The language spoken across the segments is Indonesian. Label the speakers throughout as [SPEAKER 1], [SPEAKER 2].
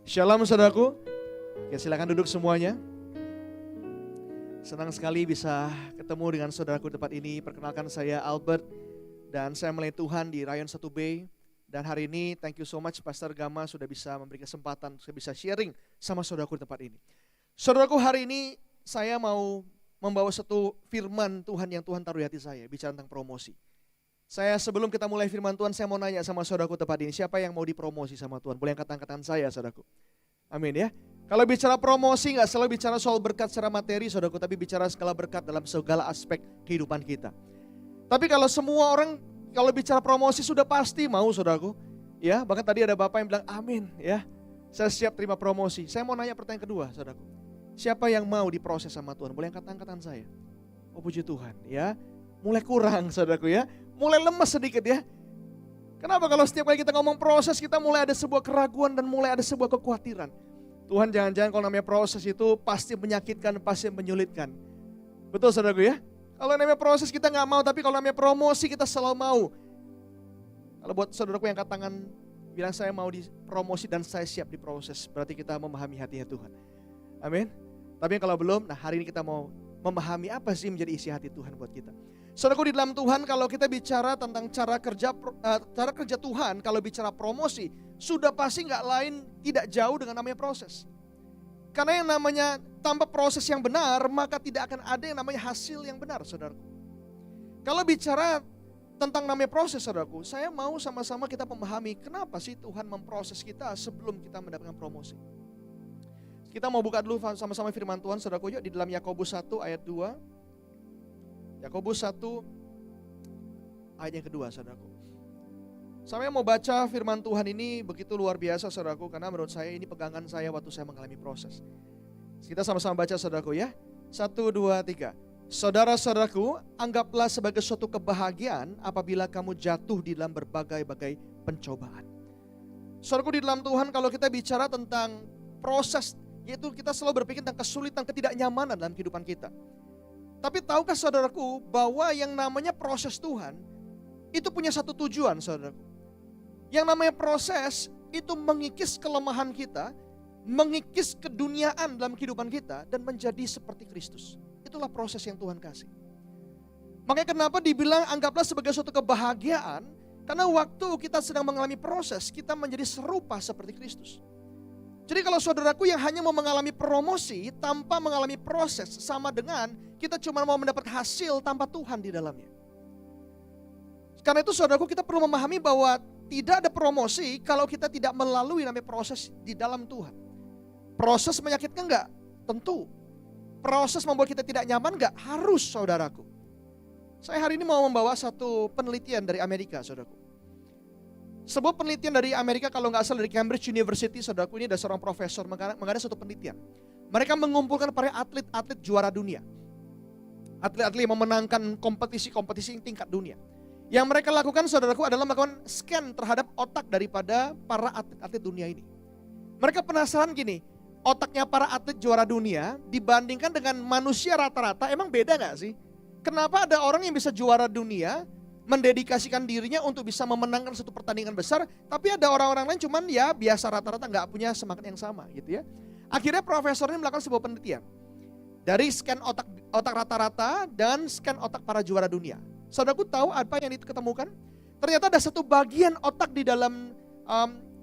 [SPEAKER 1] Shalom saudaraku. Oke, silakan duduk semuanya. Senang sekali bisa ketemu dengan saudaraku di tempat ini. Perkenalkan saya Albert dan saya melayani Tuhan di Rayon 1B. Dan hari ini thank you so much Pastor Gama sudah bisa memberi kesempatan saya bisa sharing sama saudaraku di tempat ini. Saudaraku, hari ini saya mau membawa satu firman Tuhan yang Tuhan taruh di hati saya, bicara tentang promosi. Sebelum kita mulai firman Tuhan, saya mau nanya sama saudaraku tempat ini, siapa yang mau dipromosi sama Tuhan? Boleh angkat tangan saya, saudaraku. Amin ya. Kalau bicara promosi nggak selalu bicara soal berkat secara materi, saudaraku, tapi bicara skala berkat dalam segala aspek kehidupan kita. Tapi kalau semua orang kalau bicara promosi sudah pasti mau, saudaraku. Ya, bahkan tadi ada bapak yang bilang amin ya. Saya siap terima promosi. Saya mau nanya pertanyaan kedua, saudaraku. Siapa yang mau diproses sama Tuhan? Boleh angkat tangan saya. Oh puji Tuhan ya. Mulai kurang, saudaraku ya. Mulai lemes sedikit ya. Kenapa kalau setiap kali kita ngomong proses, kita mulai ada sebuah keraguan dan mulai ada sebuah kekhawatiran. Tuhan, jangan-jangan kalau namanya proses itu pasti menyakitkan, pasti menyulitkan. Betul saudaraku ya? Kalau namanya proses kita gak mau, tapi kalau namanya promosi kita selalu mau. Kalau buat saudaraku yang angkat tangan bilang saya mau dipromosi dan saya siap diproses, berarti kita memahami hatinya Tuhan. Amin. Tapi kalau belum, nah hari ini kita mau memahami apa sih menjadi isi hati Tuhan buat kita. Saudaraku, di dalam Tuhan kalau kita bicara tentang cara kerja Tuhan, kalau bicara promosi, sudah pasti nggak lain tidak jauh dengan namanya proses. Karena yang namanya tanpa proses yang benar, maka tidak akan ada yang namanya hasil yang benar, saudaraku. Kalau bicara tentang namanya proses, saudaraku, saya mau sama-sama kita memahami kenapa sih Tuhan memproses kita sebelum kita mendapatkan promosi. Kita mau buka dulu sama-sama firman Tuhan, saudaraku, yuk di dalam Yakobus 1 ayat 2. Yakobus 1 ayat yang kedua, saudaraku. Saya mau baca firman Tuhan ini begitu luar biasa, saudaraku, karena menurut saya ini pegangan saya waktu saya mengalami proses. Kita sama-sama baca, saudaraku ya. 1, 2, 3. Saudara-saudaraku, anggaplah sebagai suatu kebahagiaan apabila kamu jatuh di dalam berbagai-bagai pencobaan. Saudaraku, di dalam Tuhan kalau kita bicara tentang proses, yaitu kita selalu berpikir tentang kesulitan, ketidaknyamanan dalam kehidupan kita. Tapi tahukah saudaraku bahwa yang namanya proses Tuhan itu punya satu tujuan, saudaraku. Yang namanya proses itu mengikis kelemahan kita, mengikis keduniaan dalam kehidupan kita dan menjadi seperti Kristus. Itulah proses yang Tuhan kasih. Makanya kenapa dibilang anggaplah sebagai suatu kebahagiaan, karena waktu kita sedang mengalami proses, kita menjadi serupa seperti Kristus. Jadi kalau saudaraku yang hanya mau mengalami promosi tanpa mengalami proses, sama dengan kita cuma mau mendapat hasil tanpa Tuhan di dalamnya. Karena itu saudaraku, kita perlu memahami bahwa tidak ada promosi kalau kita tidak melalui namanya proses di dalam Tuhan. Proses menyakitkan enggak? Tentu. Proses membuat kita tidak nyaman enggak? Harus, saudaraku. Saya hari ini mau membawa satu penelitian dari Amerika, saudaraku. Sebuah penelitian dari Amerika, kalau nggak salah dari Cambridge University, saudaraku, ini ada seorang profesor mengadakan suatu penelitian. Mereka mengumpulkan para atlet-atlet juara dunia. Atlet-atlet yang memenangkan kompetisi-kompetisi tingkat dunia. Yang mereka lakukan, saudaraku, adalah melakukan scan terhadap otak daripada para atlet-atlet dunia ini. Mereka penasaran gini, otaknya para atlet juara dunia dibandingkan dengan manusia rata-rata, emang beda nggak sih? Kenapa ada orang yang bisa juara dunia, mendedikasikan dirinya untuk bisa memenangkan satu pertandingan besar, tapi ada orang-orang lain cuman ya biasa rata-rata nggak punya semangat yang sama gitu ya. Akhirnya profesor ini melakukan sebuah penelitian dari scan otak rata-rata dan scan otak para juara dunia. Saudaraku tahu apa yang diketemukan? Ternyata ada satu bagian otak di dalam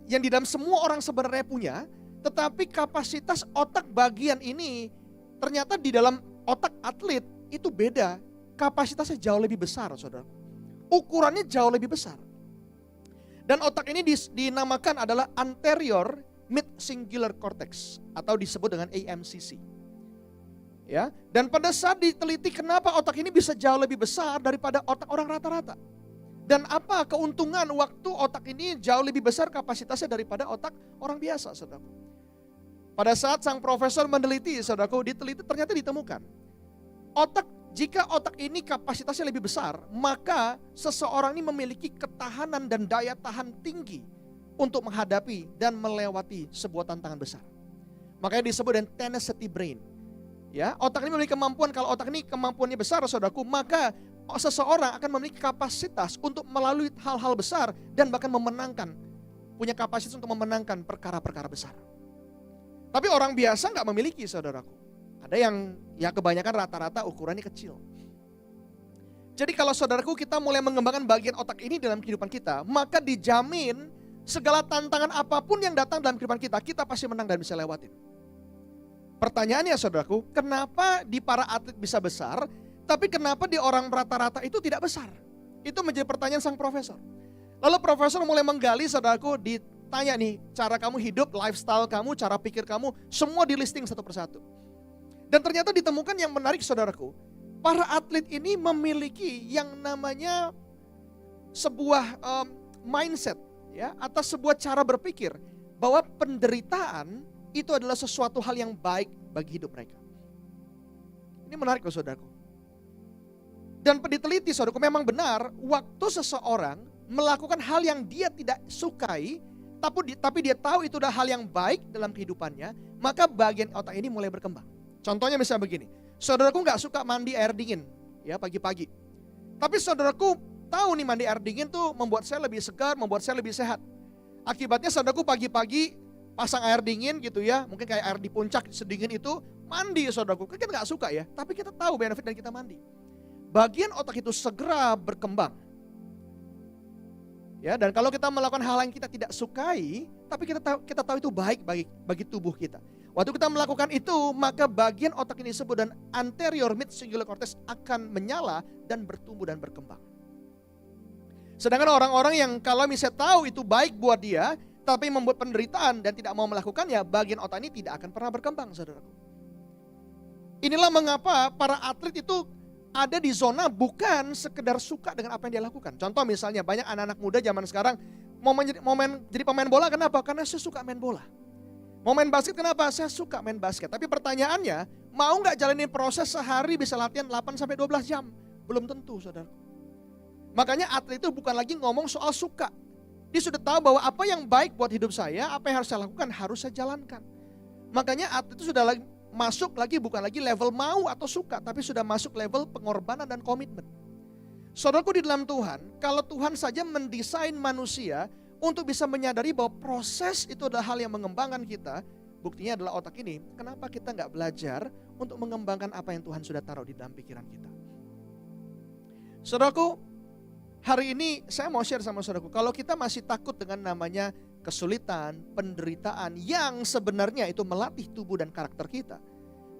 [SPEAKER 1] yang di dalam semua orang sebenarnya punya, tetapi kapasitas otak bagian ini ternyata di dalam otak atlet itu beda, kapasitasnya jauh lebih besar, saudaraku. Ukurannya jauh lebih besar. Dan otak ini dinamakan adalah anterior mid cingulate cortex atau disebut dengan AMCC. Ya, dan pada saat diteliti kenapa otak ini bisa jauh lebih besar daripada otak orang rata-rata. Dan apa keuntungan waktu otak ini jauh lebih besar kapasitasnya daripada otak orang biasa, saudaraku. Pada saat sang profesor meneliti, saudaraku, diteliti ternyata ditemukan jika otak ini kapasitasnya lebih besar, maka seseorang ini memiliki ketahanan dan daya tahan tinggi untuk menghadapi dan melewati sebuah tantangan besar. Makanya disebut dengan tenacity brain. Ya, otak ini memiliki kemampuan, kalau otak ini kemampuannya besar, saudaraku, maka seseorang akan memiliki kapasitas untuk melalui hal-hal besar dan bahkan punya kapasitas untuk memenangkan perkara-perkara besar. Tapi orang biasa nggak memiliki, saudaraku. Ada yang ya kebanyakan rata-rata ukurannya kecil. Jadi kalau saudaraku kita mulai mengembangkan bagian otak ini dalam kehidupan kita, maka dijamin segala tantangan apapun yang datang dalam kehidupan kita, kita pasti menang dan bisa lewatin. Pertanyaannya saudaraku, kenapa di para atlet bisa besar, tapi kenapa di orang rata-rata itu tidak besar? Itu menjadi pertanyaan sang profesor. Lalu profesor mulai menggali, saudaraku, ditanya nih, cara kamu hidup, lifestyle kamu, cara pikir kamu, semua di listing satu persatu. Dan ternyata ditemukan yang menarik, saudaraku, para atlet ini memiliki yang namanya sebuah mindset, ya, atau sebuah cara berpikir bahwa penderitaan itu adalah sesuatu hal yang baik bagi hidup mereka. Ini menarik loh, saudaraku. Dan diteliti, saudaraku, memang benar waktu seseorang melakukan hal yang dia tidak sukai, tapi dia tahu itu adalah hal yang baik dalam kehidupannya, maka bagian otak ini mulai berkembang. Contohnya misalnya begini, saudaraku nggak suka mandi air dingin, ya, pagi-pagi. Tapi saudaraku tahu nih mandi air dingin tuh membuat saya lebih segar, membuat saya lebih sehat. Akibatnya saudaraku pagi-pagi pasang air dingin gitu ya, mungkin kayak air di puncak sedingin itu, mandi saudaraku. Kita nggak suka ya, tapi kita tahu benefit dan kita mandi. Bagian otak itu segera berkembang. Ya, dan kalau kita melakukan hal yang kita tidak sukai, tapi kita tahu itu baik bagi tubuh kita. Waktu kita melakukan itu, maka bagian otak ini disebut dan anterior mid cingulate cortex akan menyala dan bertumbuh dan berkembang. Sedangkan orang-orang yang kalau misalnya tahu itu baik buat dia, tapi membuat penderitaan dan tidak mau melakukannya, bagian otak ini tidak akan pernah berkembang, saudaraku. Inilah mengapa para atlet itu ada di zona bukan sekedar suka dengan apa yang dia lakukan. Contoh misalnya banyak anak-anak muda zaman sekarang mau jadi pemain bola, kenapa? Karena saya suka main bola. Mau main basket kenapa? Saya suka main basket. Tapi pertanyaannya, mau gak jalanin proses sehari bisa latihan 8-12 jam? Belum tentu, saudara. Makanya atlet itu bukan lagi ngomong soal suka. Dia sudah tahu bahwa apa yang baik buat hidup saya, apa yang harus saya lakukan, harus saya jalankan. Makanya atlet itu sudah masuk lagi bukan lagi level mau atau suka, tapi sudah masuk level pengorbanan dan komitmen. Saudaraku di dalam Tuhan, kalau Tuhan saja mendesain manusia untuk bisa menyadari bahwa proses itu adalah hal yang mengembangkan kita, buktinya adalah otak ini. Kenapa kita nggak belajar untuk mengembangkan apa yang Tuhan sudah taruh di dalam pikiran kita? Saudaraku, hari ini saya mau share sama saudaraku, kalau kita masih takut dengan namanya kesulitan, penderitaan yang sebenarnya itu melatih tubuh dan karakter kita.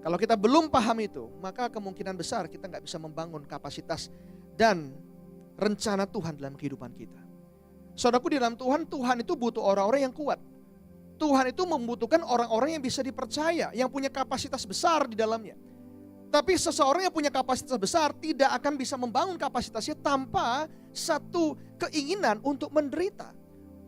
[SPEAKER 1] Kalau kita belum paham itu, maka kemungkinan besar kita nggak bisa membangun kapasitas dan rencana Tuhan dalam kehidupan kita. Saudaraku di dalam Tuhan, Tuhan itu butuh orang-orang yang kuat. Tuhan itu membutuhkan orang-orang yang bisa dipercaya, yang punya kapasitas besar di dalamnya. Tapi seseorang yang punya kapasitas besar tidak akan bisa membangun kapasitasnya tanpa satu keinginan untuk menderita,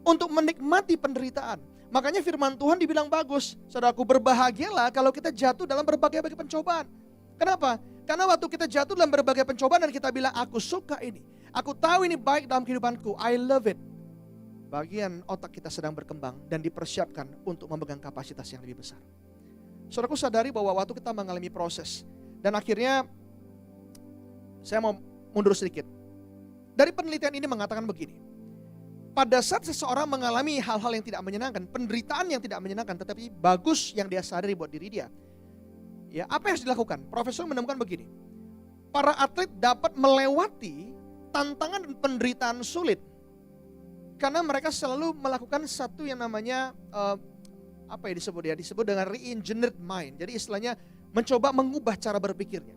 [SPEAKER 1] untuk menikmati penderitaan. Makanya firman Tuhan dibilang bagus, saudaraku, berbahagialah kalau kita jatuh dalam berbagai pencobaan. Kenapa? Karena waktu kita jatuh dalam berbagai pencobaan dan kita bilang, aku suka ini, aku tahu ini baik dalam kehidupanku, I love it. Bagian otak kita sedang berkembang dan dipersiapkan untuk memegang kapasitas yang lebih besar. Saudaraku sadari bahwa waktu kita mengalami proses, dan akhirnya saya mau mundur sedikit. Dari penelitian ini mengatakan begini, pada saat seseorang mengalami hal-hal yang tidak menyenangkan, penderitaan yang tidak menyenangkan, tetapi bagus yang dia sadari buat diri dia, ya, apa yang harus dilakukan? Profesor menemukan begini, para atlet dapat melewati tantangan dan penderitaan sulit karena mereka selalu melakukan satu yang namanya disebut dengan re-engineered mind. Jadi istilahnya mencoba mengubah cara berpikirnya.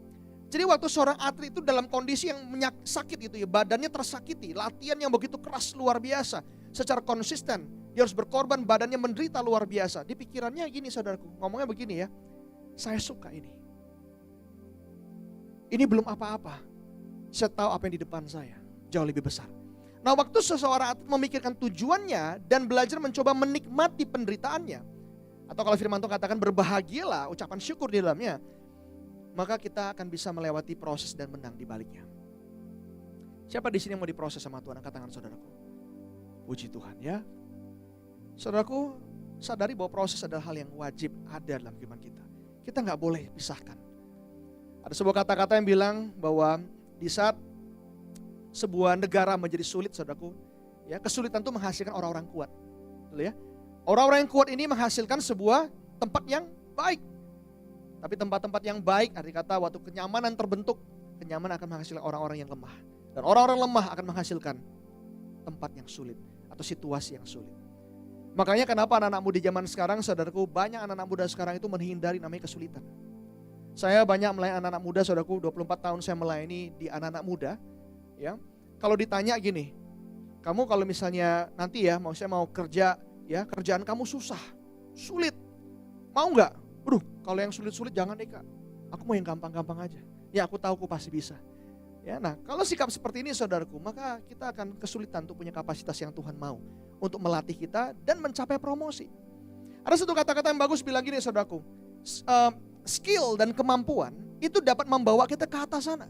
[SPEAKER 1] Jadi waktu seorang atlet itu dalam kondisi yang sakit gitu ya, badannya tersakiti, latihan yang begitu keras luar biasa, secara konsisten, dia harus berkorban, badannya menderita luar biasa. Di pikirannya gini, saudaraku, ngomongnya begini ya, saya suka ini. Ini belum apa-apa. Saya tahu apa yang di depan saya, jauh lebih besar. Nah, waktu seseorang atlet memikirkan tujuannya dan belajar mencoba menikmati penderitaannya, atau kalau firman Tuhan katakan berbahagialah, ucapan syukur di dalamnya, maka kita akan bisa melewati proses dan menang di baliknya. Siapa di sini yang mau diproses sama Tuhan? Angkat tangan saudaraku. Puji Tuhan ya. Saudaraku, sadari bahwa proses adalah hal yang wajib ada dalam kehidupan kita. Kita nggak boleh pisahkan. Ada sebuah kata-kata yang bilang bahwa di saat sebuah negara menjadi sulit, saudaraku, ya, kesulitan itu menghasilkan orang-orang kuat. Betul ya? Orang-orang yang kuat ini menghasilkan sebuah tempat yang baik. Tapi tempat-tempat yang baik, arti kata waktu kenyamanan terbentuk, kenyamanan akan menghasilkan orang-orang yang lemah. Dan orang-orang lemah akan menghasilkan tempat yang sulit atau situasi yang sulit. Makanya kenapa anak-anak muda zaman sekarang, saudaraku, banyak anak-anak muda sekarang itu menghindari namanya kesulitan. Saya banyak melayani anak-anak muda, saudaraku, 24 tahun saya melayani di anak-anak muda. Ya, kalau ditanya gini, kamu kalau misalnya nanti ya, saya mau kerja, ya kerjaan kamu susah, sulit, mau nggak? Aduh, kalau yang sulit-sulit jangan deh Kak, aku mau yang gampang-gampang aja. Ya aku tahu aku pasti bisa. Ya, nah kalau sikap seperti ini saudaraku, maka kita akan kesulitan untuk punya kapasitas yang Tuhan mau untuk melatih kita dan mencapai promosi. Ada satu kata-kata yang bagus bilang gini saudaraku, skill dan kemampuan itu dapat membawa kita ke atas sana.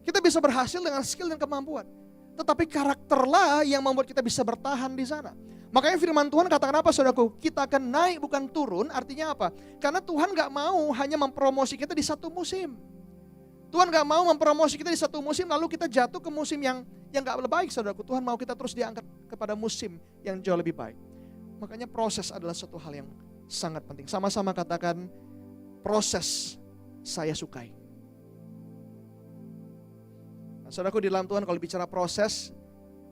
[SPEAKER 1] Kita bisa berhasil dengan skill dan kemampuan, tetapi karakterlah yang membuat kita bisa bertahan di sana. Makanya firman Tuhan katakan apa saudaraku? Kita akan naik bukan turun, artinya apa? Karena Tuhan gak mau hanya mempromosi kita di satu musim. Tuhan gak mau mempromosi kita di satu musim lalu kita jatuh ke musim yang gak baik saudaraku. Tuhan mau kita terus diangkat kepada musim yang jauh lebih baik. Makanya proses adalah suatu hal yang sangat penting. Sama-sama katakan, proses saya sukai. Nah, saudaraku di dalam Tuhan kalau bicara proses,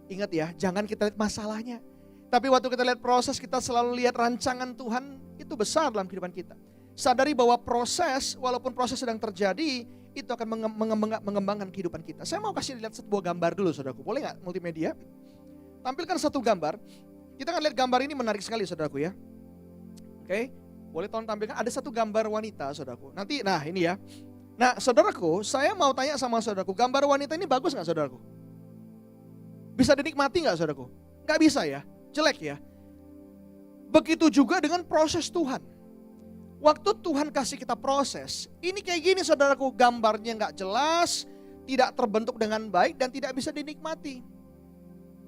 [SPEAKER 1] ingat ya, jangan kita lihat masalahnya. Tapi waktu kita lihat proses, kita selalu lihat rancangan Tuhan itu besar dalam kehidupan kita. Sadari bahwa proses, walaupun proses sedang terjadi, itu akan mengembangkan kehidupan kita. Saya mau kasih lihat sebuah gambar dulu saudaraku, boleh gak multimedia? Tampilkan satu gambar. Kita akan lihat gambar ini menarik sekali saudaraku ya. Oke, boleh tolong tampilkan, ada satu gambar wanita saudaraku. Nanti, nah ini ya. Nah saudaraku, saya mau tanya sama saudaraku, gambar wanita ini bagus gak saudaraku? Bisa dinikmati gak saudaraku? Gak bisa ya, jelek ya. Begitu juga dengan proses Tuhan. Waktu Tuhan kasih kita proses, ini kayak gini saudaraku, gambarnya gak jelas, tidak terbentuk dengan baik dan tidak bisa dinikmati.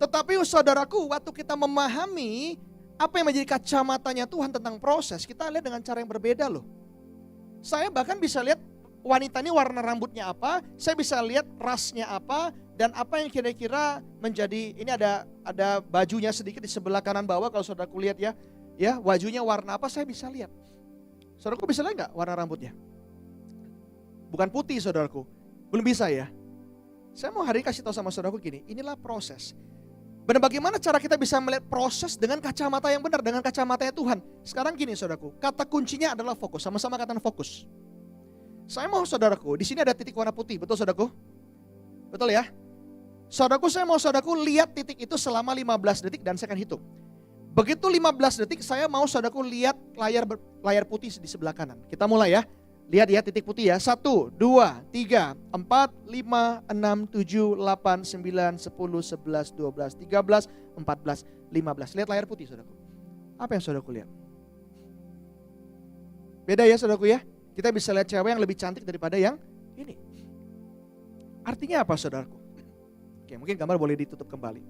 [SPEAKER 1] Tetapi saudaraku, waktu kita memahami apa yang menjadi kacamatanya Tuhan tentang proses, kita lihat dengan cara yang berbeda loh. Saya bahkan bisa lihat wanita ini warna rambutnya apa, saya bisa lihat rasnya apa, dan apa yang kira-kira menjadi, ini ada bajunya sedikit di sebelah kanan bawah kalau saudaraku lihat ya, bajunya warna apa saya bisa lihat. Saudaraku bisa lihat nggak warna rambutnya? Bukan putih saudaraku, belum bisa ya. Saya mau hari ini kasih tahu sama saudaraku gini, inilah proses. Benar bagaimana cara kita bisa melihat proses dengan kacamata yang benar, dengan kacamatanya Tuhan. Sekarang gini saudaraku, kata kuncinya adalah fokus, sama-sama katakan fokus. Saya mau saudaraku, di sini ada titik warna putih, betul saudaraku? Betul ya? Saudaraku, saya mau saudaraku lihat titik itu selama 15 detik dan saya akan hitung. Begitu 15 detik saya mau saudaraku lihat layar putih di sebelah kanan. Kita mulai ya. Lihat ya titik putih ya. 1, 2, 3, 4, 5, 6, 7, 8, 9, 10, 11, 12, 13, 14, 15. Lihat layar putih saudaraku. Apa yang saudaraku lihat? Beda ya saudaraku ya. Kita bisa lihat cewek yang lebih cantik daripada yang ini. Artinya apa saudaraku? Oke, mungkin gambar boleh ditutup kembali.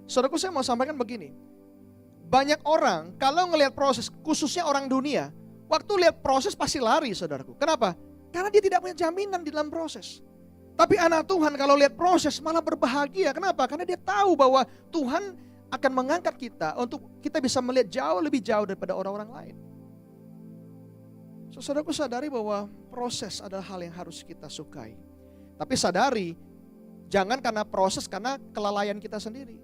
[SPEAKER 1] Saudaraku, saya mau sampaikan begini. Banyak orang kalau ngelihat proses, khususnya orang dunia, waktu lihat proses pasti lari saudaraku. Kenapa? Karena dia tidak punya jaminan di dalam proses. Tapi anak Tuhan kalau lihat proses malah berbahagia. Kenapa? Karena dia tahu bahwa Tuhan akan mengangkat kita untuk kita bisa melihat jauh lebih jauh daripada orang-orang lain. Saudaraku, sadari bahwa proses adalah hal yang harus kita sukai. Tapi sadari, jangan karena proses, karena kelalaian kita sendiri.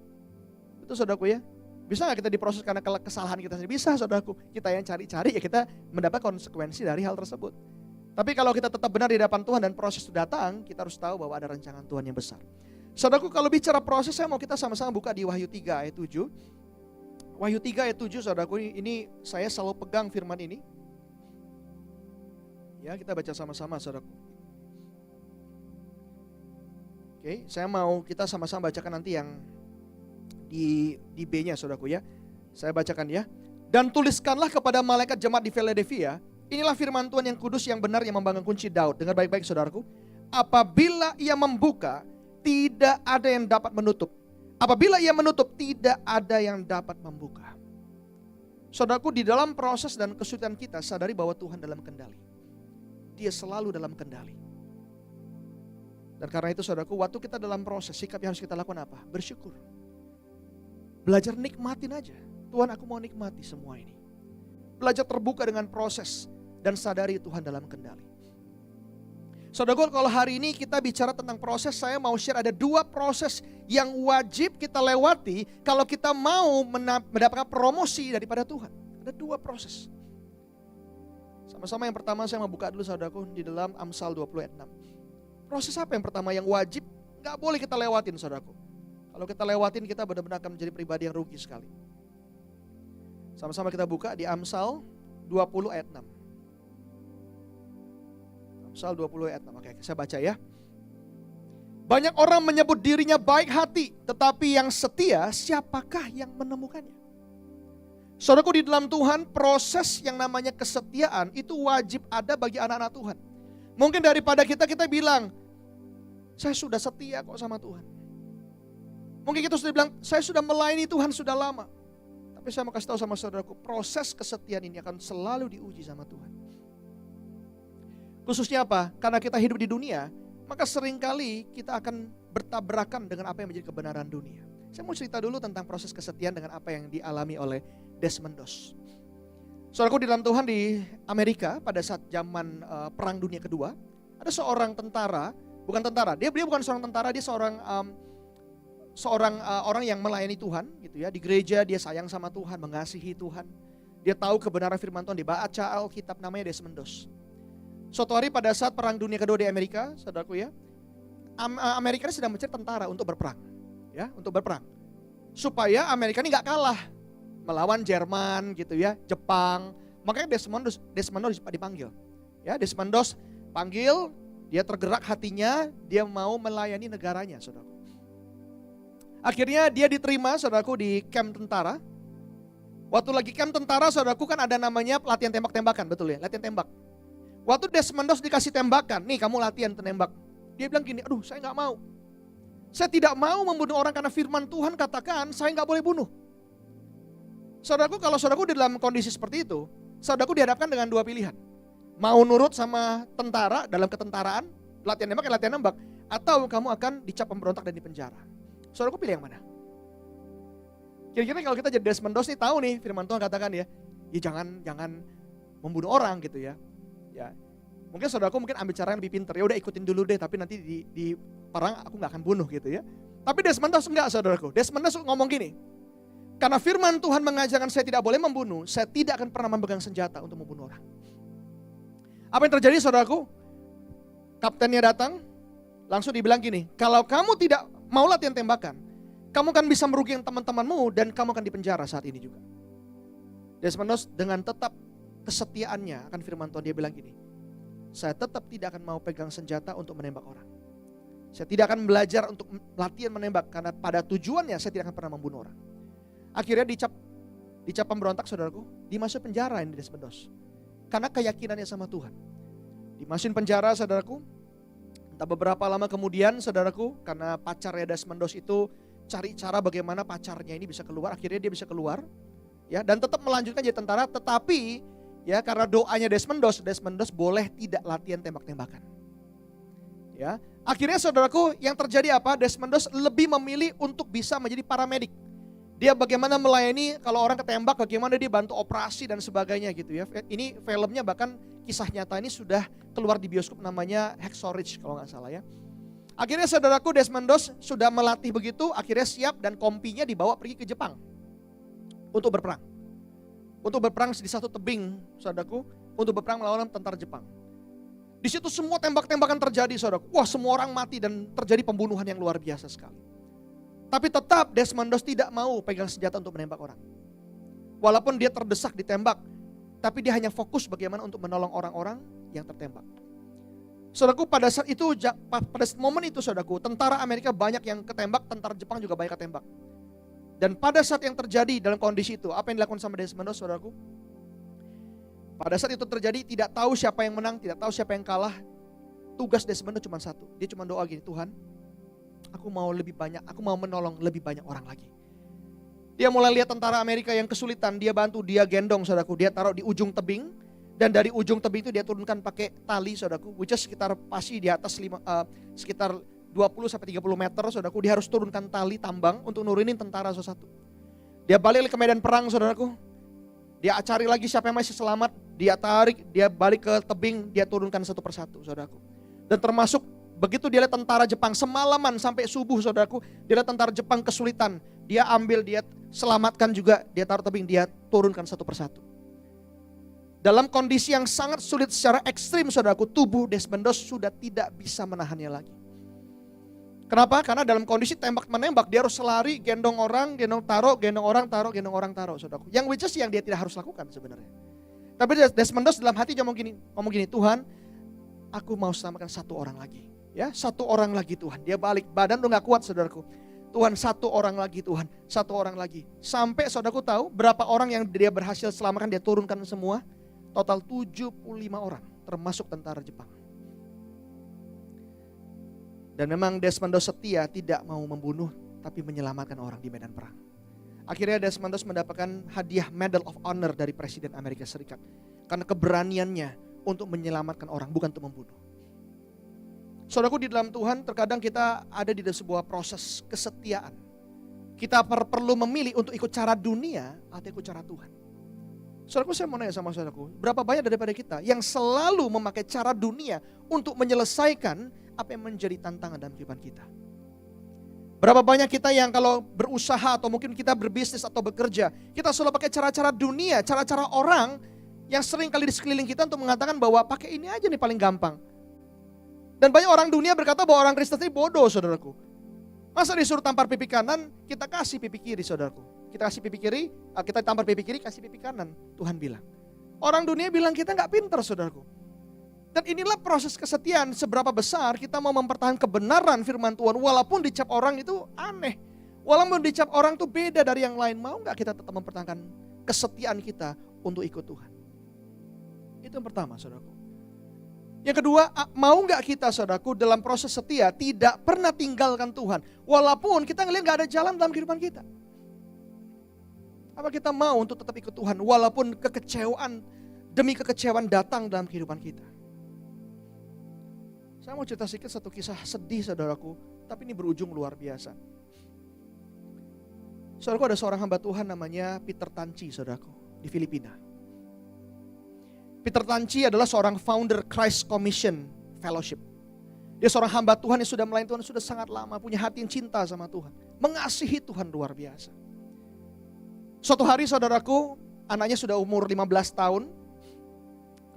[SPEAKER 1] Itu saudaraku ya. Bisa gak kita diproses karena kesalahan kita sendiri? Bisa saudaraku. Kita yang cari-cari ya kita mendapat konsekuensi dari hal tersebut. Tapi kalau kita tetap benar di hadapan Tuhan dan proses itu datang, kita harus tahu bahwa ada rancangan Tuhan yang besar. Saudaraku, kalau bicara proses, saya mau kita sama-sama buka di Wahyu 3 ayat 7. Wahyu 3 ayat 7 saudaraku, ini saya selalu pegang firman ini. Ya, kita baca sama-sama saudaraku. Oke, saya mau kita sama-sama bacakan nanti yang di B-nya saudaraku ya. Saya bacakan ya. Dan tuliskanlah kepada malaikat jemaat di Philadelphia, inilah firman Tuhan yang kudus, yang benar, yang memegang kunci Daud. Dengar baik-baik saudaraku. Apabila ia membuka, tidak ada yang dapat menutup. Apabila ia menutup, tidak ada yang dapat membuka. Saudaraku, di dalam proses dan kesulitan kita, sadari bahwa Tuhan dalam kendali. Dia selalu dalam kendali. Dan karena itu saudaraku, waktu kita dalam proses, sikap yang harus kita lakukan apa? Bersyukur. Belajar nikmatin aja. Tuhan, aku mau nikmati semua ini. Belajar terbuka dengan proses dan sadari Tuhan dalam kendali. Saudaraku, kalau hari ini kita bicara tentang proses, saya mau share ada 2 proses yang wajib kita lewati kalau kita mau mendapatkan promosi daripada Tuhan. Ada 2 proses. Sama-sama yang pertama saya mau buka dulu saudaraku di dalam Amsal 20 ayat 6. Proses apa yang pertama yang wajib gak boleh kita lewatin saudaraku. Kalau kita lewatin kita benar-benar akan menjadi pribadi yang rugi sekali. Sama-sama kita buka di Amsal 20 ayat 6. Amsal 20 ayat 6. Oke, saya baca ya. Banyak orang menyebut dirinya baik hati, tetapi yang setia siapakah yang menemukannya? Saudaraku, di dalam Tuhan proses yang namanya kesetiaan itu wajib ada bagi anak-anak Tuhan. Mungkin daripada kita bilang, saya sudah setia kok sama Tuhan. Mungkin kita sudah bilang, saya sudah melayani Tuhan sudah lama. Tapi saya mau kasih tahu sama saudaraku, proses kesetiaan ini akan selalu diuji sama Tuhan. Khususnya apa? Karena kita hidup di dunia, maka seringkali kita akan bertabrakan dengan apa yang menjadi kebenaran dunia. Saya mau cerita dulu tentang proses kesetiaan dengan apa yang dialami oleh Desmond Doss. Saudaraku, di dalam Tuhan di Amerika pada saat zaman Perang Dunia Kedua, ada seorang tentara, bukan tentara, dia bukan seorang tentara, dia seorang orang yang melayani Tuhan gitu ya. Di gereja dia sayang sama Tuhan, mengasihi Tuhan. Dia tahu kebenaran firman Tuhan, dia baca Alkitab, namanya Desmond Doss. Suatu hari pada saat Perang Dunia Kedua di Amerika, saudaraku ya, Amerika sedang mencari tentara untuk berperang, ya, untuk berperang, supaya Amerika ini nggak kalah melawan Jerman gitu ya, Jepang. Makanya Desmond Doss dipanggil, ya, Desmond Doss panggil, dia tergerak hatinya, dia mau melayani negaranya, saudaraku. Akhirnya dia diterima, saudaraku, di camp tentara. Waktu lagi camp tentara, saudaraku, kan ada namanya latihan tembak-tembakan, betul ya, latihan tembak. Waktu Desmond Doss dikasih tembakan, nih kamu latihan tembak. Dia bilang gini, aduh saya gak mau. Saya tidak mau membunuh orang karena firman Tuhan katakan saya gak boleh bunuh. Saudaraku, kalau saudaraku di dalam kondisi seperti itu, saudaraku dihadapkan dengan 2 pilihan. Mau nurut sama tentara dalam ketentaraan, latihan nembak, atau kamu akan dicap pemberontak dan dipenjara. Saudaraku pilih yang mana? Kira-kira kalau kita jadi Desmond Doss nih tahu nih firman Tuhan katakan ya jangan membunuh orang gitu ya. Ya, mungkin saudaraku ambil cara yang lebih pintar. Ya udah ikutin dulu deh, tapi nanti di perang aku nggak akan bunuh gitu ya. Tapi Desmond Doss enggak, saudaraku. Desmond Doss ngomong gini, karena firman Tuhan mengajarkan saya tidak boleh membunuh, saya tidak akan pernah memegang senjata untuk membunuh orang. Apa yang terjadi, saudaraku? Kaptennya datang, langsung dibilang gini, kalau kamu tidak mau latihan tembakan, kamu akan bisa merugikan teman-temanmu dan kamu akan dipenjara saat ini juga. Desmond Doss dengan tetap kesetiaannya akan firman Tuhan, dia bilang gini, saya tetap tidak akan mau pegang senjata untuk menembak orang. Saya tidak akan belajar untuk latihan menembak karena pada tujuannya saya tidak akan pernah membunuh orang. Akhirnya dicap pemberontak, saudaraku, dimasukin penjara ini Desmond Doss. Karena keyakinannya sama Tuhan. Dimasukin penjara, saudaraku. Entah beberapa lama kemudian, saudaraku, karena pacarnya Desmond Doss itu cari cara bagaimana pacarnya ini bisa keluar, akhirnya dia bisa keluar. Ya, dan tetap melanjutkan jadi tentara, tetapi ya karena doanya Desmond Doss boleh tidak latihan tembak-tembakan. Ya, akhirnya saudaraku yang terjadi apa? Desmond Doss lebih memilih untuk bisa menjadi paramedik. Dia bagaimana melayani kalau orang ketembak, bagaimana dia bantu operasi dan sebagainya gitu ya. Ini filmnya bahkan kisah nyata ini sudah keluar di bioskop, namanya Hacksaw Ridge kalau nggak salah ya. Akhirnya saudaraku Desmond Doss sudah melatih begitu, akhirnya siap dan kompinya dibawa pergi ke Jepang untuk berperang. Untuk berperang di satu tebing, saudaraku, untuk berperang melawan tentara Jepang. Di situ semua tembak-tembakan terjadi, saudaraku. Wah, semua orang mati dan terjadi pembunuhan yang luar biasa sekali. Tapi tetap Desmond Doss tidak mau pegang senjata untuk menembak orang. Walaupun dia terdesak ditembak, tapi dia hanya fokus bagaimana untuk menolong orang-orang yang tertembak. Saudaraku, pada saat itu, pada momen itu, saudaraku, tentara Amerika banyak yang ketembak, tentara Jepang juga banyak ketembak. Dan pada saat yang terjadi dalam kondisi itu, apa yang dilakukan sama Desmond Doss, saudaraku? Pada saat itu terjadi, tidak tahu siapa yang menang, tidak tahu siapa yang kalah. Tugas Desmond Doss cuma satu, dia cuma doa gini, Tuhan, aku mau lebih banyak, aku mau menolong lebih banyak orang lagi. Dia mulai lihat tentara Amerika yang kesulitan, dia bantu, dia gendong, saudaraku, dia taruh di ujung tebing, dan dari ujung tebing itu dia turunkan pakai tali, saudaraku, which is sekitar pasti di atas sekitar 20-30 meter, saudaraku, dia harus turunkan tali tambang untuk nurunin tentara satu-satu. Dia balik ke medan perang, saudaraku. Dia cari lagi siapa yang masih selamat, dia tarik, dia balik ke tebing, dia turunkan satu persatu, saudaraku. Dan termasuk begitu dia lihat tentara Jepang semalaman sampai subuh, saudaraku, dia lihat tentara Jepang kesulitan, dia ambil, dia selamatkan juga, dia taruh tebing, dia turunkan satu persatu. Dalam kondisi yang sangat sulit secara ekstrim, saudaraku, tubuh Desmond Doss sudah tidak bisa menahannya lagi. Kenapa? Karena dalam kondisi tembak-menembak, dia harus lari, gendong orang, gendong taruh, gendong orang taruh, gendong orang taruh, saudaraku. Yang which is yang dia tidak harus lakukan sebenarnya. Tapi Desmond Doss dalam hati dia ngomong gini, Tuhan, aku mau selamatkan satu orang lagi. Ya, satu orang lagi Tuhan. Dia balik, badan udah gak kuat, saudaraku. Tuhan, satu orang lagi Tuhan, satu orang lagi. Sampai saudaraku tahu berapa orang yang dia berhasil selamatkan, dia turunkan semua. Total 75 orang, termasuk tentara Jepang. Dan memang Desmond Doss setia, tidak mau membunuh, tapi menyelamatkan orang di medan perang. Akhirnya Desmond Doss mendapatkan hadiah Medal of Honor dari Presiden Amerika Serikat. Karena keberaniannya untuk menyelamatkan orang, bukan untuk membunuh. Saudaraku, di dalam Tuhan terkadang kita ada di sebuah proses kesetiaan. Kita perlu memilih untuk ikut cara dunia atau ikut cara Tuhan. Saudaraku, saya mau nanya sama saudaraku, berapa banyak daripada kita yang selalu memakai cara dunia untuk menyelesaikan apa yang menjadi tantangan dalam kehidupan kita? Berapa banyak kita yang kalau berusaha atau mungkin kita berbisnis atau bekerja, kita selalu pakai cara-cara dunia, cara-cara orang yang sering kali di sekeliling kita untuk mengatakan bahwa pakai ini aja nih paling gampang. Dan banyak orang dunia berkata bahwa orang Kristen ini bodoh, saudaraku. Masa disuruh tampar pipi kanan, kita kasih pipi kiri, saudaraku. Kita kasih pipi kiri, kita tampar pipi kiri, kasih pipi kanan. Tuhan bilang. Orang dunia bilang kita gak pintar, saudaraku. Dan inilah proses kesetiaan, seberapa besar kita mau mempertahankan kebenaran firman Tuhan. Walaupun dicap orang itu aneh. Walaupun dicap orang itu beda dari yang lain. Mau gak kita tetap mempertahankan kesetiaan kita untuk ikut Tuhan? Itu yang pertama, saudaraku. Yang kedua, mau gak kita, saudaraku, dalam proses setia tidak pernah tinggalkan Tuhan. Walaupun kita ngelihat gak ada jalan dalam kehidupan kita. Apa kita mau untuk tetap ikut Tuhan walaupun kekecewaan demi kekecewaan datang dalam kehidupan kita? Saya mau cerita sedikit satu kisah sedih, saudaraku, tapi ini berujung luar biasa. Saudaraku, ada seorang hamba Tuhan namanya Peter Tanci, saudaraku, di Filipina. Peter Tanci adalah seorang founder Christ Commission Fellowship. Dia seorang hamba Tuhan yang sudah melayani Tuhan sudah sangat lama, punya hati yang cinta sama Tuhan, mengasihi Tuhan luar biasa. Suatu hari, saudaraku, anaknya sudah umur 15 tahun,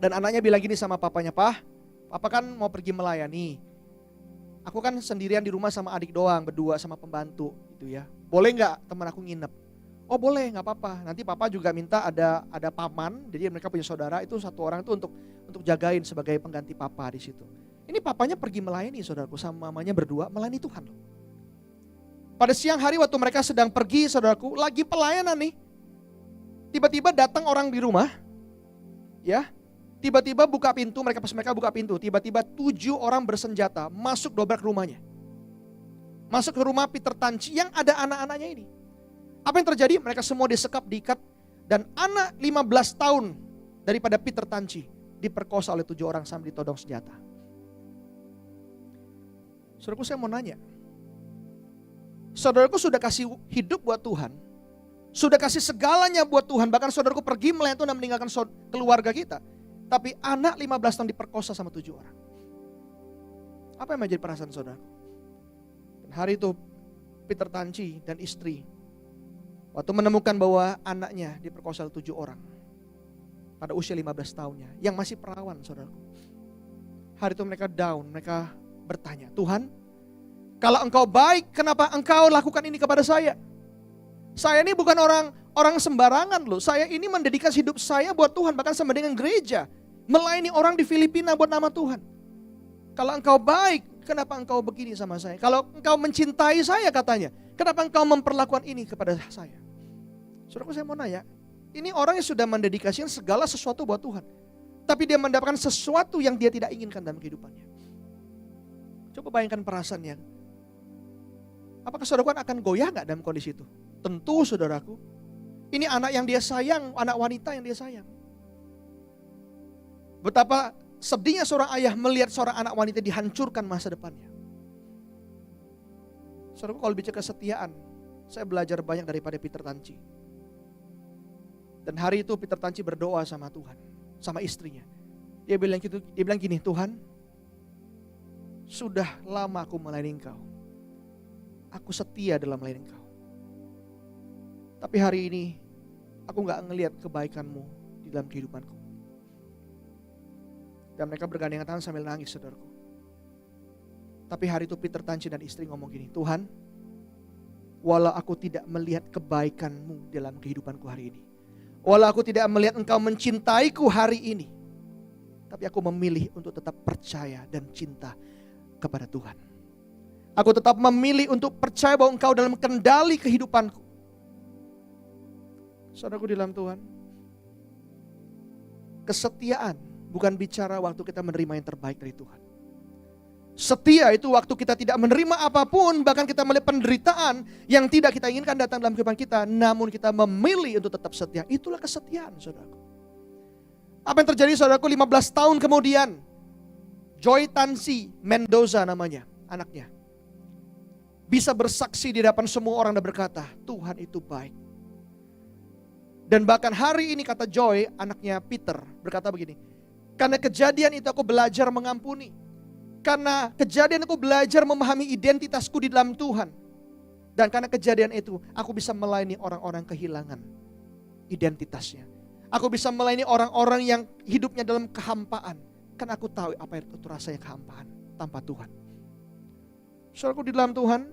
[SPEAKER 1] dan anaknya bilang gini sama papanya, Papa kan mau pergi melayani. Aku kan sendirian di rumah sama adik doang, berdua sama pembantu gitu ya. Boleh gak teman aku nginep? Oh boleh, gak apa-apa. Nanti papa juga minta ada paman, jadi mereka punya saudara, itu satu orang itu untuk jagain sebagai pengganti papa di situ. Ini papanya pergi melayani, saudaraku, sama mamanya berdua melayani Tuhan loh. Pada siang hari waktu mereka sedang pergi, saudaraku, lagi pelayanan nih. Tiba-tiba datang orang di rumah, ya. Tiba-tiba buka pintu, pas mereka buka pintu, tiba-tiba 7 orang bersenjata masuk dobrak rumahnya. Masuk ke rumah Peter Tanci yang ada anak-anaknya ini. Apa yang terjadi? Mereka semua disekap, diikat, dan anak 15 tahun daripada Peter Tanci diperkosa oleh 7 orang sambil ditodong senjata. Saudaraku, saya mau nanya. Saudaraku sudah kasih hidup buat Tuhan, sudah kasih segalanya buat Tuhan, bahkan saudaraku pergi melayani Tuhan dan meninggalkan keluarga kita. Tapi anak 15 tahun diperkosa sama 7 orang. Apa yang menjadi perasaan saudaraku? Dan hari itu Peter Tanci dan istri waktu menemukan bahwa anaknya diperkosa oleh 7 orang pada usia 15 tahunnya, yang masih perawan, saudaraku. Hari itu mereka down, mereka bertanya, Tuhan, kalau engkau baik, kenapa engkau lakukan ini kepada saya? Saya ini bukan orang sembarangan loh. Saya ini mendedikasi hidup saya buat Tuhan, bahkan sama dengan gereja. Melayani orang di Filipina buat nama Tuhan. Kalau engkau baik, kenapa engkau begini sama saya? Kalau engkau mencintai saya katanya, kenapa engkau memperlakukan ini kepada saya? Saudaraku, saya mau nanya, ini orang yang sudah mendedikasikan segala sesuatu buat Tuhan, tapi dia mendapatkan sesuatu yang dia tidak inginkan dalam kehidupannya. Coba bayangkan perasaannya. Apakah saudaraku akan goyah gak dalam kondisi itu? Tentu, saudaraku. Ini anak yang dia sayang, anak wanita yang dia sayang. Betapa sedihnya seorang ayah melihat seorang anak wanita dihancurkan masa depannya. Saudaraku, kalau bicara kesetiaan, saya belajar banyak daripada Peter Tanci. Dan hari itu Peter Tanci berdoa sama Tuhan, sama istrinya. Dia bilang gini, Tuhan, sudah lama aku melayani Engkau. Aku setia dalam melayani Engkau. Tapi hari ini aku gak ngelihat kebaikan-Mu di dalam kehidupanku. Dan mereka bergandengan tangan sambil nangis, saudaraku. Tapi hari itu Peter Tanci dan istri ngomong gini, Tuhan, walau aku tidak melihat kebaikan-Mu dalam kehidupanku hari ini, walau aku tidak melihat Engkau mencintaiku hari ini, tapi aku memilih untuk tetap percaya dan cinta kepada Tuhan. Aku tetap memilih untuk percaya bahwa Engkau dalam kendali kehidupanku. Saudaraku di dalam Tuhan, kesetiaan bukan bicara waktu kita menerima yang terbaik dari Tuhan. Setia itu waktu kita tidak menerima apapun, bahkan kita melihat penderitaan yang tidak kita inginkan datang dalam kehidupan kita, namun kita memilih untuk tetap setia. Itulah kesetiaan, saudaraku. Apa yang terjadi, saudaraku, 15 tahun kemudian, Joy Tansi Mendoza namanya, anaknya, bisa bersaksi di hadapan semua orang dan berkata, Tuhan itu baik. Dan bahkan hari ini kata Joy, anaknya Peter, berkata begini, karena kejadian itu aku belajar mengampuni. Karena kejadian aku belajar memahami identitasku di dalam Tuhan. Dan karena kejadian itu aku bisa melayani orang-orang kehilangan identitasnya. Aku bisa melayani orang-orang yang hidupnya dalam kehampaan. Karena aku tahu apa itu rasanya kehampaan tanpa Tuhan. Saudaraku di dalam Tuhan,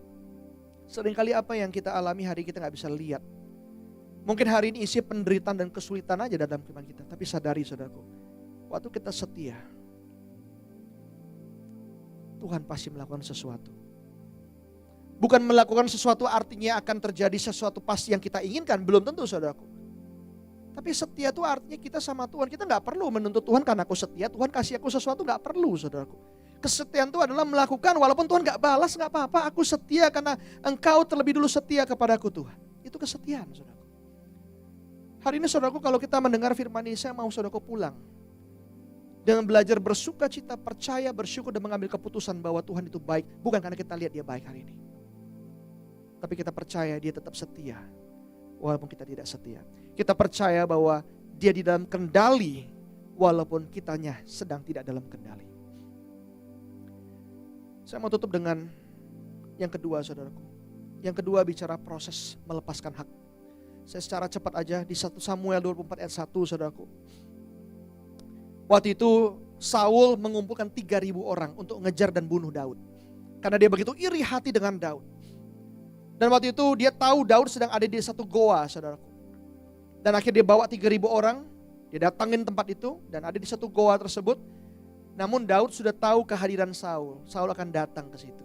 [SPEAKER 1] seringkali apa yang kita alami hari ini kita gak bisa lihat. Mungkin hari ini isi penderitaan dan kesulitan aja dalam kehidupan kita. Tapi sadari, saudaraku, waktu kita setia, Tuhan pasti melakukan sesuatu. Bukan melakukan sesuatu artinya akan terjadi sesuatu pasti yang kita inginkan. Belum tentu, saudaraku. Tapi setia itu artinya kita sama Tuhan. Kita gak perlu menuntut Tuhan karena aku setia, Tuhan kasih aku sesuatu, gak perlu, saudaraku. Kesetiaan itu adalah melakukan walaupun Tuhan gak balas, gak apa-apa. Aku setia karena Engkau terlebih dulu setia kepadaku, Tuhan. Itu kesetiaan, saudaraku. Hari ini, saudaraku, kalau kita mendengar firman ini, saya mau saudaraku pulang dengan belajar bersuka cita, percaya, bersyukur, dan mengambil keputusan bahwa Tuhan itu baik. Bukan karena kita lihat dia baik hari ini, tapi kita percaya dia tetap setia walaupun kita tidak setia. Kita percaya bahwa dia di dalam kendali walaupun kitanya sedang tidak dalam kendali. Saya mau tutup dengan yang kedua, saudaraku. Yang kedua bicara proses melepaskan hak. Saya secara cepat aja di 1 Samuel 24 ayat 1, saudaraku. Waktu itu Saul mengumpulkan 3.000 orang untuk ngejar dan bunuh Daud. Karena dia begitu iri hati dengan Daud. Dan waktu itu dia tahu Daud sedang ada di satu goa, saudaraku. Dan akhirnya dia bawa 3.000 orang, dia datangin tempat itu dan ada di satu goa tersebut. Namun Daud sudah tahu kehadiran Saul. Saul akan datang ke situ.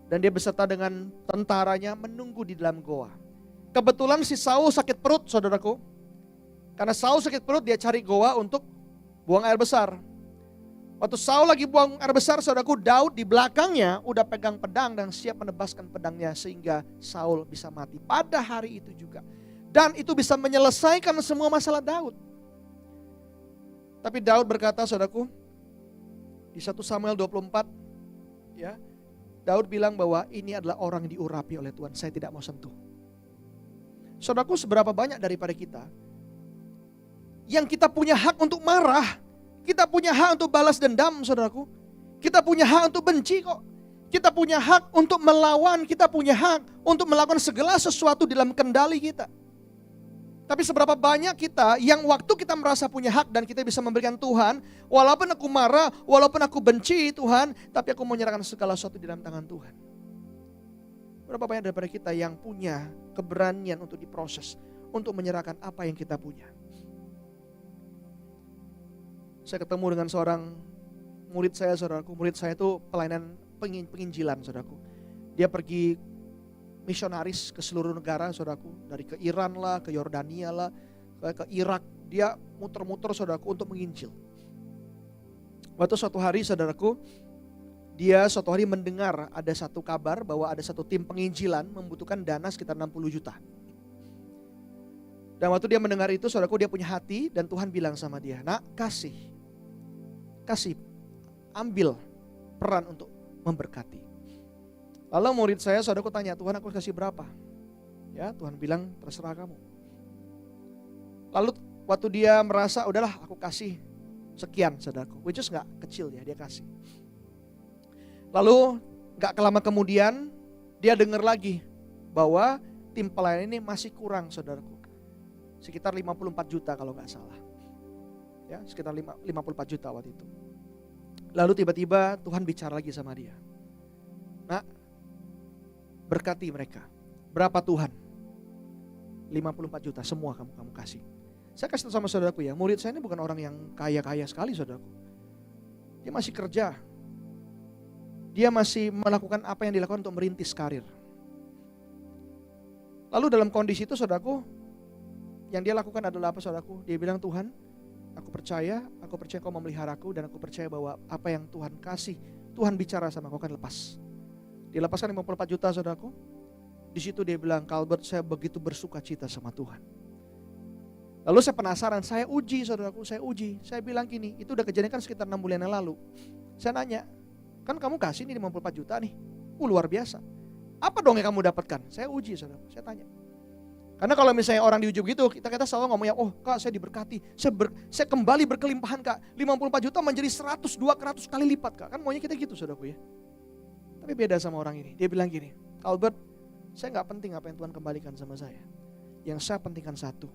[SPEAKER 1] Dan dia beserta dengan tentaranya menunggu di dalam goa. Kebetulan si Saul sakit perut, saudaraku. Karena Saul sakit perut, dia cari goa untuk buang air besar. Waktu Saul lagi buang air besar, saudaraku, Daud di belakangnya udah pegang pedang dan siap menebaskan pedangnya sehingga Saul bisa mati pada hari itu juga. Dan itu bisa menyelesaikan semua masalah Daud. Tapi Daud berkata, saudaraku, di 1 Samuel 24, ya, Daud bilang bahwa ini adalah orang yang diurapi oleh Tuhan, saya tidak mau sentuh. Saudaraku, seberapa banyak daripada kita yang kita punya hak untuk marah, kita punya hak untuk balas dendam, saudaraku. Kita punya hak untuk benci kok. Kita punya hak untuk melawan, kita punya hak untuk melakukan segala sesuatu dalam kendali kita. Tapi seberapa banyak kita yang waktu kita merasa punya hak dan kita bisa memberikan Tuhan, walaupun aku marah, walaupun aku benci Tuhan, tapi aku mau menyerahkan segala sesuatu di dalam tangan Tuhan. Berapa banyak daripada kita yang punya keberanian untuk diproses, untuk menyerahkan apa yang kita punya. Saya ketemu dengan seorang murid saya, saudaraku. Murid saya itu pelayanan penginjilan, saudaraku. Dia pergi misionaris ke seluruh negara, saudaraku. Dari ke Iran lah, ke Yordania lah, ke Irak. Dia muter-muter, saudaraku, untuk menginjil. Waktu suatu hari, saudaraku, dia suatu hari mendengar ada satu kabar bahwa ada satu tim penginjilan membutuhkan dana sekitar 60 juta. Dan waktu dia mendengar itu, saudaraku, dia punya hati dan Tuhan bilang sama dia, nak, kasih, ambil peran untuk memberkati. Lalu murid saya, saudaraku, tanya, Tuhan, aku kasih berapa? Ya, Tuhan bilang, terserah kamu. Lalu waktu dia merasa udahlah aku kasih sekian saudaraku, which is gak kecil ya, dia kasih. Lalu gak lama kemudian dia dengar lagi bahwa tim pelayanan ini masih kurang saudaraku. Sekitar 54 juta kalau gak salah. Ya, sekitar 54 juta waktu itu. Lalu tiba-tiba Tuhan bicara lagi sama dia. Nak, berkati mereka. Berapa Tuhan? 54 juta, semua kamu kasih. Saya kasih tahu sama saudaraku ya, murid saya ini bukan orang yang kaya-kaya sekali saudaraku. Dia masih kerja. Dia masih melakukan apa yang dilakukan untuk merintis karir. Lalu dalam kondisi itu saudaraku, yang dia lakukan adalah apa saudaraku? Dia bilang, Tuhan, aku percaya kau memeliharaku, dan aku percaya bahwa apa yang Tuhan kasih, Tuhan bicara sama aku akan lepas. Dia lepaskan 54 juta saudaraku. Di situ dia bilang, Albert, saya begitu bersuka cita sama Tuhan. Lalu saya penasaran, saya uji saudaraku, saya bilang gini, itu udah kejadian kan sekitar 6 bulan yang lalu. Saya nanya, kan kamu kasih nih 54 juta nih, luar biasa. Apa dong yang kamu dapatkan? Saya uji saudaraku, saya tanya. Karena kalau misalnya orang diuji begitu, kita selalu ngomong ya, oh kak saya diberkati, saya kembali berkelimpahan kak, 54 juta menjadi 100, 200 kali lipat kak. Kan maunya kita gitu saudaraku ya. Tapi beda sama orang ini, dia bilang gini, Albert, saya gak penting apa yang Tuhan kembalikan sama saya. Yang saya pentingkan satu,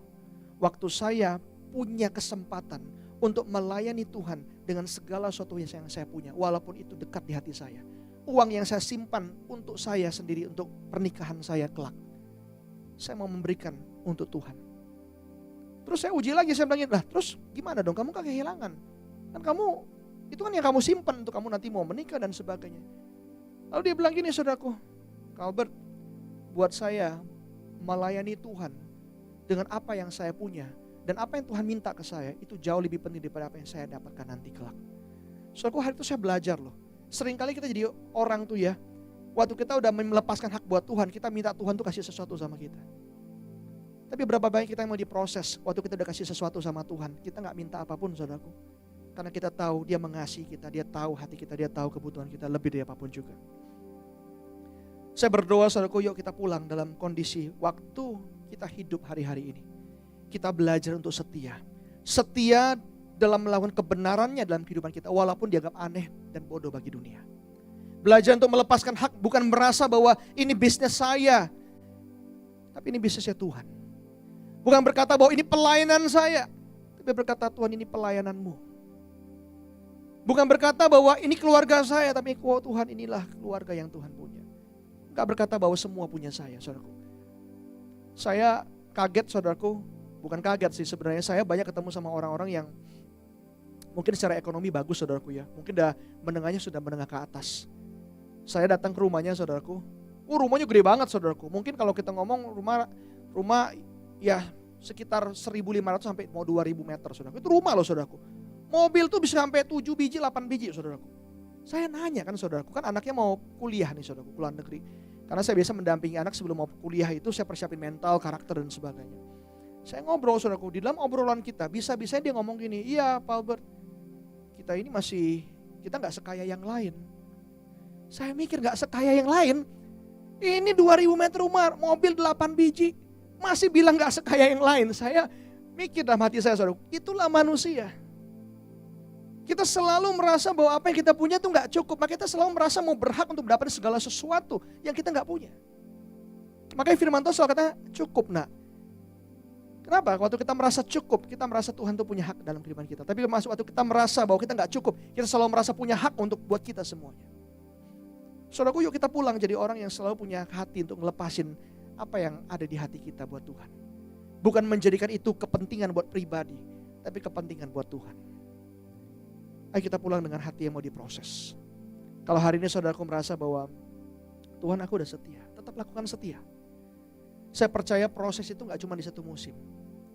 [SPEAKER 1] waktu saya punya kesempatan untuk melayani Tuhan dengan segala sesuatu yang saya punya, walaupun itu dekat di hati saya. Uang yang saya simpan untuk saya sendiri, untuk pernikahan saya kelak, saya mau memberikan untuk Tuhan. Terus saya uji lagi, saya bilang, lah terus gimana dong, kamu kan kehilangan. Kan kamu, itu kan yang kamu simpan untuk kamu nanti mau menikah dan sebagainya. Lalu dia bilang gini saudaraku, Albert, buat saya melayani Tuhan dengan apa yang saya punya dan apa yang Tuhan minta ke saya, itu jauh lebih penting daripada apa yang saya dapatkan nanti kelak. Saudaraku, hari itu saya belajar loh. Seringkali kita jadi orang tuh ya, waktu kita udah melepaskan hak buat Tuhan, kita minta Tuhan tuh kasih sesuatu sama kita. Tapi berapa banyak kita yang mau diproses waktu kita udah kasih sesuatu sama Tuhan, kita gak minta apapun saudaraku. Karena kita tahu dia mengasihi kita, dia tahu hati kita, dia tahu kebutuhan kita lebih dari apapun juga. Saya berdoa saudaraku, yuk kita pulang dalam kondisi waktu kita hidup hari-hari ini. Kita belajar untuk setia. Setia dalam melakukan kebenarannya dalam kehidupan kita, walaupun dianggap aneh dan bodoh bagi dunia. Belajar untuk melepaskan hak, bukan merasa bahwa ini bisnis saya, tapi ini bisnisnya Tuhan. Bukan berkata bahwa ini pelayanan saya, tapi berkata Tuhan ini pelayananmu. Bukan berkata bahwa ini keluarga saya, tapi Tuhan inilah keluarga yang Tuhan punya. Enggak berkata bahwa semua punya saya, saudaraku. Saya kaget saudaraku, bukan kaget sih sebenarnya, saya banyak ketemu sama orang-orang yang mungkin secara ekonomi bagus saudaraku ya. Mungkin menengahnya sudah menengah ke atas. Saya datang ke rumahnya saudaraku. Rumahnya gede banget saudaraku. Mungkin kalau kita ngomong rumah ya sekitar 1.500 sampai mau 2.000 meter saudaraku. Itu rumah loh saudaraku. Mobil tuh bisa sampai 7 biji, 8 biji saudaraku. Saya nanya kan saudaraku, kan anaknya mau kuliah nih saudaraku, keluar negeri. Karena saya biasa mendampingi anak sebelum mau kuliah itu, saya persiapin mental, karakter dan sebagainya. Saya ngobrol saudaraku, di dalam obrolan kita bisa-bisa dia ngomong gini, iya Pak Albert, kita gak sekaya yang lain. Saya mikir gak sekaya yang lain, ini 2.000 meter rumah, mobil 8 biji, masih bilang gak sekaya yang lain. Saya mikir dalam hati saya saudaraku, itulah manusia. Kita selalu merasa bahwa apa yang kita punya itu gak cukup, maka kita selalu merasa mau berhak untuk mendapatkan segala sesuatu yang kita gak punya. Makanya firman Tuhan selalu kata cukup nak. Kenapa? Waktu kita merasa cukup, kita merasa Tuhan itu punya hak dalam kehidupan kita. Tapi waktu kita merasa bahwa kita gak cukup, kita selalu merasa punya hak untuk buat kita semuanya. Saudaraku, yuk kita pulang jadi orang yang selalu punya hati untuk ngelepasin apa yang ada di hati kita buat Tuhan. Bukan menjadikan itu kepentingan buat pribadi, tapi kepentingan buat Tuhan. Ayo kita pulang dengan hati yang mau diproses. Kalau hari ini saudaraku merasa bahwa Tuhan aku udah setia, tetap lakukan setia. Saya percaya proses itu gak cuma di satu musim.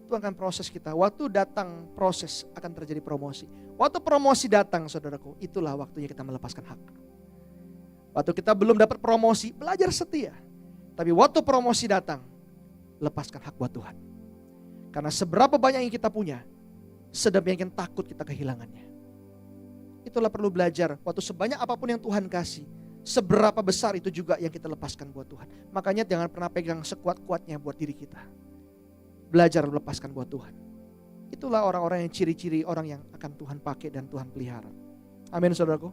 [SPEAKER 1] Tuhan akan proses kita. Waktu datang proses akan terjadi promosi. Waktu promosi datang saudaraku, itulah waktunya kita melepaskan hak. Waktu kita belum dapat promosi, belajar setia. Tapi waktu promosi datang, lepaskan hak buat Tuhan. Karena seberapa banyak yang kita punya, sedemikian takut kita kehilangannya. Itulah perlu belajar, waktu sebanyak apapun yang Tuhan kasih, seberapa besar itu juga yang kita lepaskan buat Tuhan. Makanya jangan pernah pegang sekuat-kuatnya buat diri kita. Belajar melepaskan buat Tuhan. Itulah orang-orang yang ciri-ciri orang yang akan Tuhan pakai dan Tuhan pelihara. Amin saudaraku.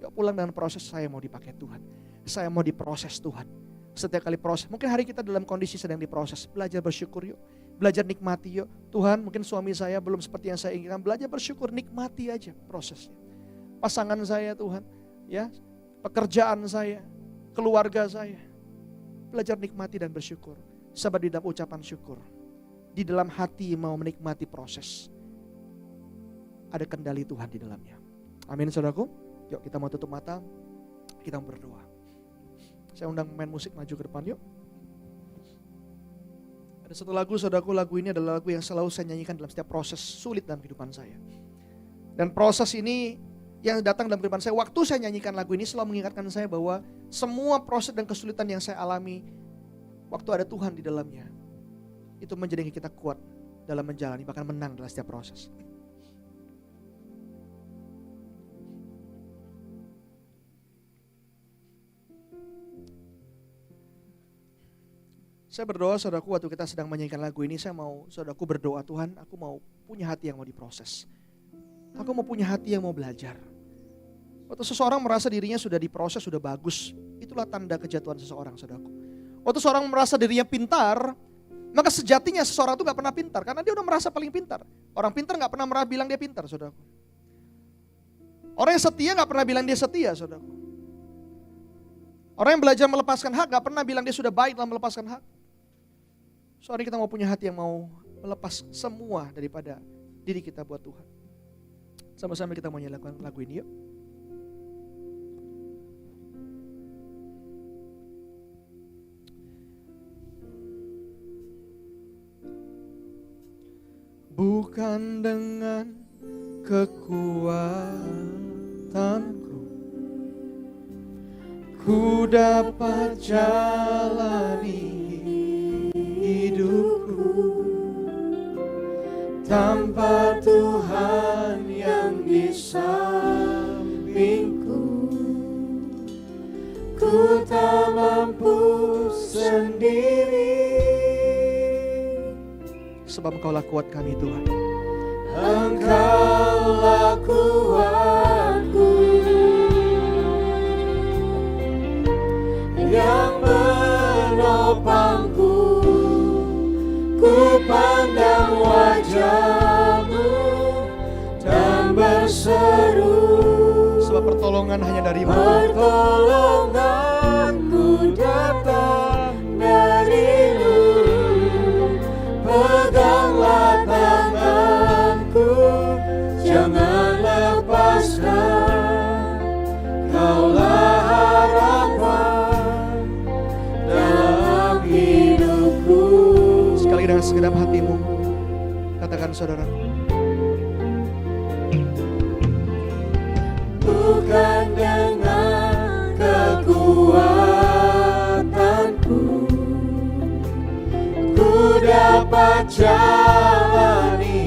[SPEAKER 1] Yuk pulang dengan proses, saya mau dipakai Tuhan. Saya mau diproses Tuhan. Setiap kali proses, mungkin hari kita dalam kondisi sedang diproses. Belajar bersyukur yuk. Belajar nikmati yuk. Tuhan, mungkin suami saya belum seperti yang saya inginkan. Belajar bersyukur, nikmati aja prosesnya. Pasangan saya Tuhan, ya, pekerjaan saya, keluarga saya. Belajar nikmati dan bersyukur. Sebab di dalam ucapan syukur, di dalam hati mau menikmati proses, ada kendali Tuhan di dalamnya. Amin saudaraku. Yuk kita mau tutup mata, kita mau berdoa. Saya undang main musik maju ke depan yuk. Ada satu lagu saudaraku, lagu ini adalah lagu yang selalu saya nyanyikan dalam setiap proses sulit dalam kehidupan saya. Dan proses ini yang datang dalam kehidupan saya, waktu saya nyanyikan lagu ini selalu mengingatkan saya bahwa semua proses dan kesulitan yang saya alami, waktu ada Tuhan di dalamnya, itu menjadikan kita kuat dalam menjalani, bahkan menang dalam setiap proses. Saya berdoa saudaraku, waktu kita sedang menyanyikan lagu ini, saya mau saudaraku berdoa, Tuhan aku mau punya hati yang mau diproses. Aku mau punya hati yang mau belajar. Waktu seseorang merasa dirinya sudah diproses, sudah bagus, itulah tanda kejatuhan seseorang saudaraku. Waktu seseorang merasa dirinya pintar, maka sejatinya seseorang itu gak pernah pintar, karena dia udah merasa paling pintar. Orang pintar gak pernah bilang dia pintar saudaraku. Orang yang setia gak pernah bilang dia setia saudaraku. Orang yang belajar melepaskan hak gak pernah bilang dia sudah baik dalam melepaskan hak. Soalnya kita mau punya hati yang mau melepas semua daripada diri kita buat Tuhan. Sama-sama kita mau nyalakan lagu ini yuk. Bukan dengan kekuatanku ku dapat jalani hidupku tanpa Tuhan yang di sampingku. Ku tak mampu sendiri, sebab Engkaulah kuat kami Tuhan. Engkaulah kuatku yang menopangku. Ku pandang wajah-Mu dan berseru, sebab pertolongan hanya dari-Mu. Pertolonganku datang dari-Mu. Peganglah tanganku, jangan lepaskan. Kaulah harapan dalam hidupku. Sekali dengan segenap hatimu, katakan saudara. Bukan dengan kekuatanku ku dapat jalani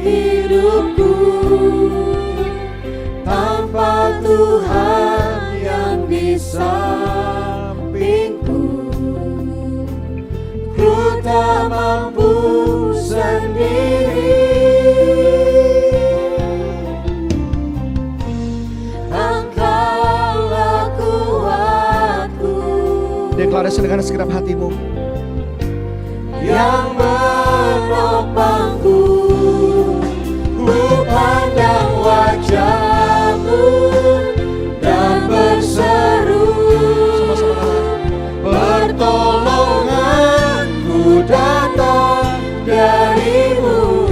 [SPEAKER 1] hidupku tanpa Tuhan yang di sampingku. Ku tak mampu sendiri. Engkaulah kuatku. Deklarasi dengan segenap hatimu. Yang menopangku. Ku pandang wajah-Mu dan berseru. Sama-sama pertolonganku datang dari-Mu.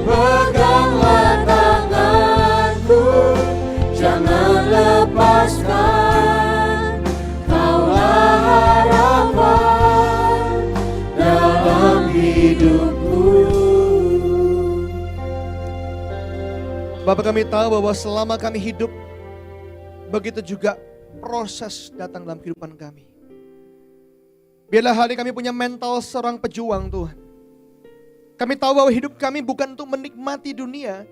[SPEAKER 1] Peganglah tanganku, jangan lepaskan. Kaulah harapan dalam hidupku. Bapak, kami tahu bahwa selama kami hidup, begitu juga proses datang dalam kehidupan kami. Biarlah hari kami punya mental seorang pejuang Tuhan. Kami tahu bahwa hidup kami bukan untuk menikmati dunia,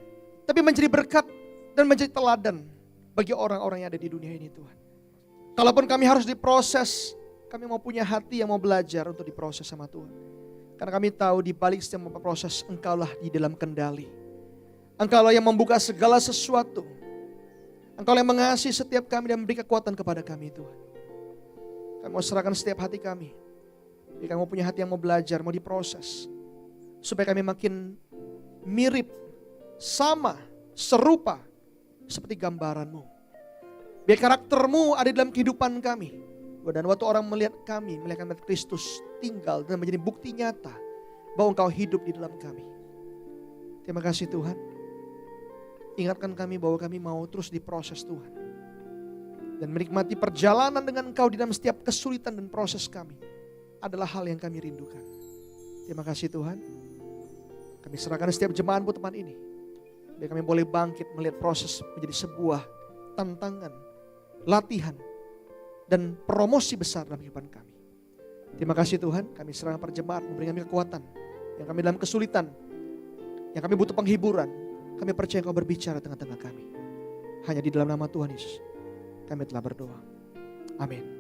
[SPEAKER 1] tapi menjadi berkat dan menjadi teladan bagi orang-orang yang ada di dunia ini Tuhan. Kalaupun kami harus diproses, kami mau punya hati yang mau belajar untuk diproses sama Tuhan. Karena kami tahu di balik setiap proses Engkaulah di dalam kendali. Engkaulah yang membuka segala sesuatu. Engkaulah yang mengasihi setiap kami dan memberi kekuatan kepada kami Tuhan. Kami mau serahkan setiap hati kami. Jika kami punya hati yang mau belajar, mau diproses. Supaya kami makin mirip, sama, serupa seperti gambaran-Mu. Biar karakter-Mu ada dalam kehidupan kami. Dan waktu orang melihat kami Kristus tinggal dan menjadi bukti nyata bahwa Engkau hidup di dalam kami. Terima kasih Tuhan. Ingatkan kami bahwa kami mau terus diproses Tuhan. Dan menikmati perjalanan dengan Engkau di dalam setiap kesulitan dan proses kami. Adalah hal yang kami rindukan. Terima kasih Tuhan. Kami serahkan setiap jemaat-Mu tempat ini. Biar kami boleh bangkit melihat proses menjadi sebuah tantangan, latihan, dan promosi besar dalam kehidupan kami. Terima kasih Tuhan, kami serahkan perjemaat, memberi kami kekuatan. Yang kami dalam kesulitan, yang kami butuh penghiburan, kami percaya Engkau berbicara tengah-tengah kami. Hanya di dalam nama Tuhan Yesus, kami telah berdoa. Amin.